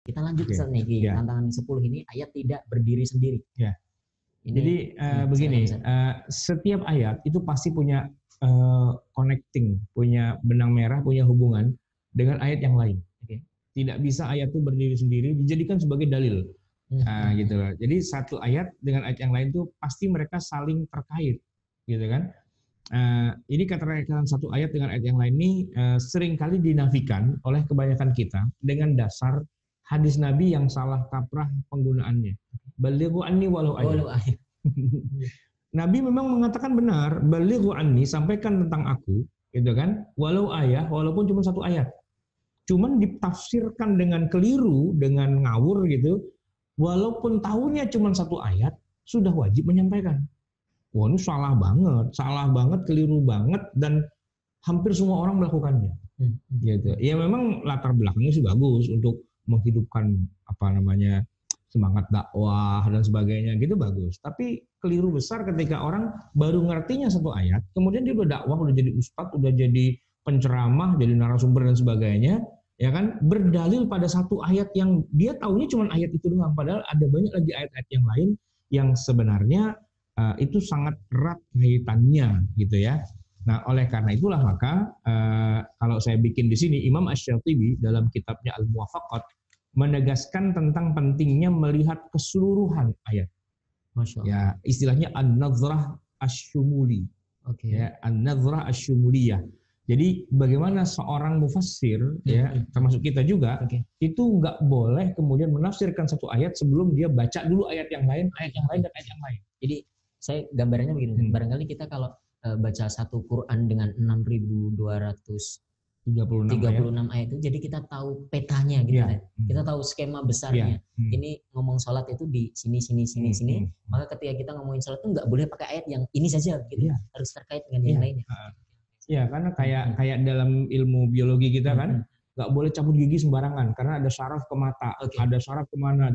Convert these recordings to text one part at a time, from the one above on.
Kita lanjut Oke, Ustaz nih, ya. tantangan 10 ini ayat tidak berdiri sendiri. Ya. Ini Jadi begini, silakan, setiap ayat itu pasti punya connecting, punya benang merah, punya hubungan dengan ayat yang lain. Oke. Tidak bisa ayat itu berdiri sendiri dijadikan sebagai dalil. Gitu loh. Jadi satu ayat dengan ayat yang lain itu pasti mereka saling terkait, gitu kan? Ini keterkaitan satu ayat dengan ayat yang lain ini seringkali dinafikan oleh kebanyakan kita dengan dasar hadis Nabi yang salah kaprah penggunaannya. Balighu anni walau ayat. Nabi memang mengatakan benar, balighu anni, sampaikan tentang aku, gitu kan? Walau ayat, walaupun cuma satu ayat. Cuman ditafsirkan dengan keliru, dengan ngawur gitu. Walaupun tahunya cuma satu ayat, sudah wajib menyampaikan. Wah, ini salah banget, keliru banget, dan hampir semua orang melakukannya. Gitu. Ya memang latar belakangnya sih bagus untuk menghidupkan semangat dakwah dan sebagainya, gitu bagus. Tapi keliru besar ketika orang baru ngertinya satu ayat, kemudian dia udah dakwah, udah jadi ustadz, udah jadi penceramah, jadi narasumber dan sebagainya, ya kan, berdalil pada satu ayat yang dia taunya cuma ayat itu doang, padahal ada banyak lagi ayat-ayat yang lain yang sebenarnya itu sangat erat kaitannya, gitu ya. Nah, oleh karena itulah maka kalau saya bikin di sini, Imam Asy-Syatibi dalam kitabnya Al-Muwafaqat menegaskan tentang pentingnya melihat keseluruhan ayat. Masya Allah. Ya, istilahnya an-nadhrah asy-syumuli. Ya, an-nadhrah asy-syumuliyah. Jadi bagaimana seorang mufassir, ya termasuk kita juga, itu nggak boleh kemudian menafsirkan satu ayat sebelum dia baca dulu ayat yang lain, dan ayat yang lain. Jadi saya gambarnya begini, barangkali kita kalau baca satu Quran dengan 6.236 ayat itu, jadi kita tahu petanya gitu kan. Kita tahu skema besarnya. Ini ngomong sholat itu di sini. Maka ketika kita ngomongin sholat itu nggak boleh pakai ayat yang ini saja gitu. Harus terkait dengan yang lainnya. Ya, karena kayak dalam ilmu biologi kita kan nggak boleh cabut gigi sembarangan karena ada syaraf ke mata, ada syaraf kemana,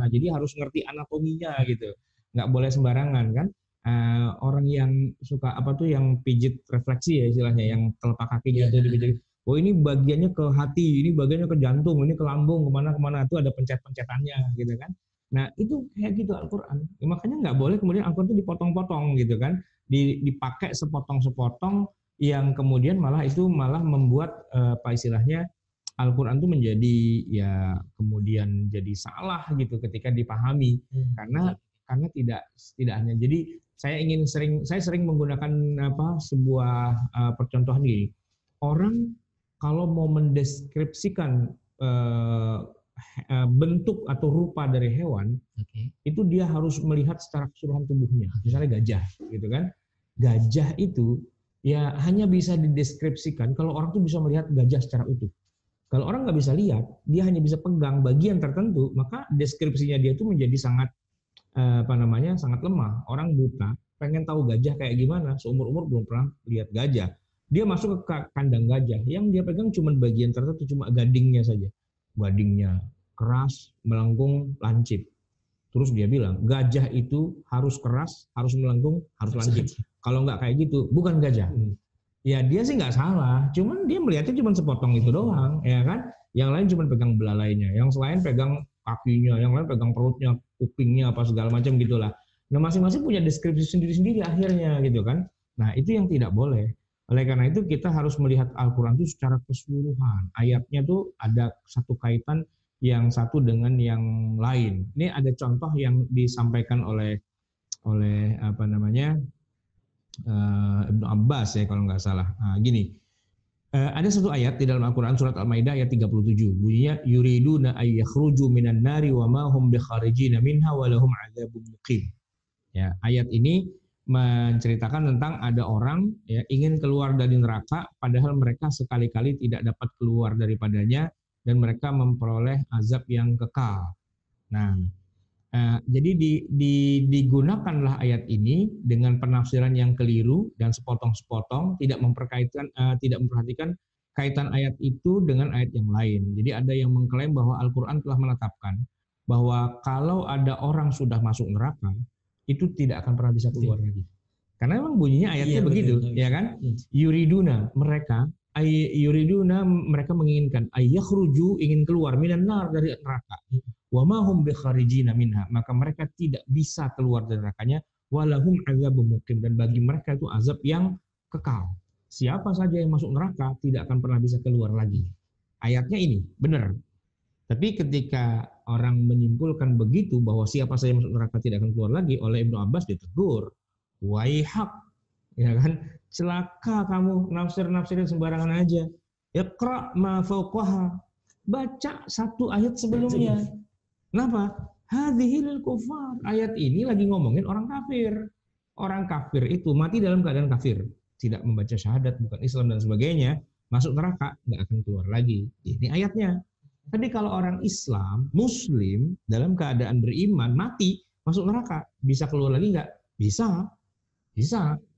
jadi harus ngerti anatominya gitu, nggak boleh sembarangan kan. Orang yang suka yang pijit refleksi ya istilahnya, yang telapak kakinya itu dipijit, oh ini bagiannya ke hati, ini bagiannya ke jantung, ini ke lambung, kemana itu ada pencet-pencetannya gitu kan. Nah itu kayak gitu Al-Quran, makanya nggak boleh kemudian Al-Quran itu dipotong-potong gitu kan, dipakai sepotong-sepotong yang kemudian malah membuat istilahnya Al-Quran itu menjadi ya kemudian jadi salah gitu ketika dipahami, karena tidak hanya. Jadi saya sering menggunakan sebuah percontohan gini. Orang kalau mau mendeskripsikan bentuk atau rupa dari hewan, itu dia harus melihat secara keseluruhan tubuhnya. Misalnya gajah gitu kan. Gajah itu ya hanya bisa dideskripsikan kalau orang tuh bisa melihat gajah secara utuh. Kalau orang nggak bisa lihat, dia hanya bisa pegang bagian tertentu, maka deskripsinya dia itu menjadi sangat sangat lemah. Orang buta pengen tahu gajah kayak gimana, seumur-umur belum pernah lihat gajah. Dia masuk ke kandang gajah, yang dia pegang cuma bagian tertentu, cuma gadingnya saja. Gadingnya keras, melengkung, lancip. Terus dia bilang, gajah itu harus keras, harus melengkung, harus lancip. Kalau nggak kayak gitu, bukan gajah. Ya dia sih nggak salah, cuman dia melihatnya cuma sepotong itu doang, ya kan? Yang lain cuma pegang belalainya, yang lain pegang kakinya, yang lain pegang perutnya, kupingnya, apa segala macam gitulah. Nah masing-masing punya deskripsi sendiri-sendiri akhirnya gitu kan. Nah itu yang tidak boleh. Oleh karena itu kita harus melihat Al-Quran itu secara keseluruhan. Ayatnya tuh ada satu kaitan yang satu dengan yang lain. Ini ada contoh yang disampaikan oleh Ibnu Abbas ya kalau nggak salah. Gini. Ada satu ayat di dalam Al-Quran surat Al-Maidah ayat 37, bunyinya yuriduna ay yakhruju minan nari wa ma hum bikharijina minha wa lahum adzabun muqim. Ya, ayat ini menceritakan tentang ada orang ya ingin keluar dari neraka padahal mereka sekali-kali tidak dapat keluar daripadanya dan mereka memperoleh azab yang kekal. Nah, jadi digunakanlah ayat ini dengan penafsiran yang keliru dan sepotong-sepotong, tidak memperhatikan kaitan ayat itu dengan ayat yang lain. Jadi ada yang mengklaim bahwa Al-Quran telah menetapkan bahwa kalau ada orang sudah masuk neraka, itu tidak akan pernah bisa keluar lagi. Karena memang bunyinya ayatnya begitu, ya kan? Yuriduna, mereka yuriduna, mereka menginginkan, ayakhruju, ingin keluar, minan nar, dari neraka. Wa ma hum bikharijina minha, maka mereka tidak bisa keluar dari nerakanya. Walahum azabun muqim, dan bagi mereka itu azab yang kekal. Siapa saja yang masuk neraka tidak akan pernah bisa keluar lagi. Ayatnya ini benar. Tapi ketika orang menyimpulkan begitu, bahwa siapa saja yang masuk neraka tidak akan keluar lagi, oleh Ibnu Abbas ditegur, waihak, ya kan, celaka kamu, nafsirin sembarangan aja. Iqra ma fawqaha, baca satu ayat sebelumnya. Kenapa? Hadhil kufar, ayat ini lagi ngomongin orang kafir. Orang kafir itu mati dalam keadaan kafir, tidak membaca syahadat, bukan Islam dan sebagainya, masuk neraka, nggak akan keluar lagi. Ini ayatnya. Tapi kalau orang Islam, Muslim, dalam keadaan beriman, mati, masuk neraka, bisa keluar lagi nggak? Bisa.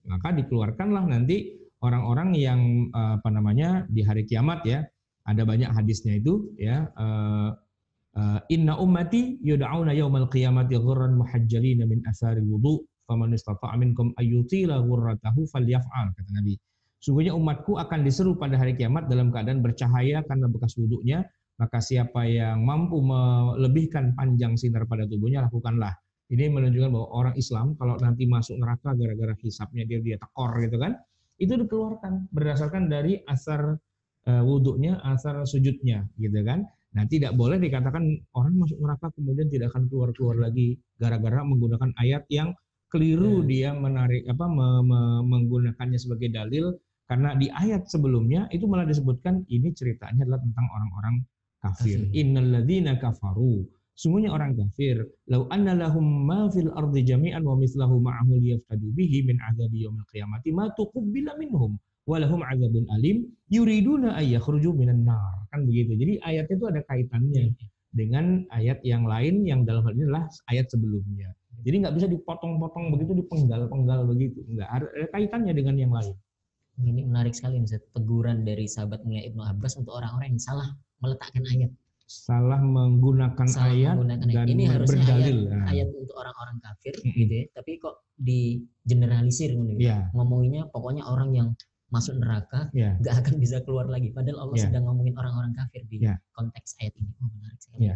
Maka dikeluarkanlah nanti orang-orang yang di hari kiamat, ya. Ada banyak hadisnya itu, ya. Inna ummati yud'auna yaumal qiyamati ghurran muhajjalina min athari wudu, faman istata'a minkum ayyutila ghurratahu falyaf'al, kata Nabi. Sungguhnya umatku akan diseru pada hari kiamat dalam keadaan bercahaya karena bekas wudunya, maka siapa yang mampu melebihkan panjang sinar pada tubuhnya, lakukanlah. Ini menunjukkan bahwa orang Islam kalau nanti masuk neraka gara-gara hisabnya dia tekor gitu kan, itu dikeluarkan berdasarkan dari asar wudunya, asar sujudnya gitu kan. Nah, tidak boleh dikatakan orang masuk neraka kemudian tidak akan keluar lagi gara-gara menggunakan ayat yang keliru, dia menarik menggunakannya sebagai dalil, karena di ayat sebelumnya itu malah disebutkan ini ceritanya adalah tentang orang-orang kafir. Innalladzina kafaru, sungguhnya orang kafir, lau anna lahum ma fil ardi jami'an wa mithlahu ma'ahu liyaftadu bihi min adzabi yaumil qiyamati ma tuqbila minhum walahum azabun alim yuriduna ayyakhruju minan nar, kan begitu. Jadi ayatnya itu ada kaitannya dengan ayat yang lain yang dalam hal ini adalah ayat sebelumnya. Jadi nggak bisa dipotong-potong begitu, dipenggal-penggal begitu, nggak ada kaitannya dengan yang lain. Ini menarik sekali, Ustaz, teguran dari sahabat mulia Ibnu Abbas untuk orang-orang yang salah meletakkan ayat, salah menggunakan ayat dan ini harusnya berdalil ayat untuk orang-orang kafir gitu ya, tapi kok di generalisir gitu. Ngomonginnya pokoknya orang yang masuk neraka nggak akan bisa keluar lagi, padahal Allah sedang ngomongin orang-orang kafir di konteks ayat ini. Menarik sekali.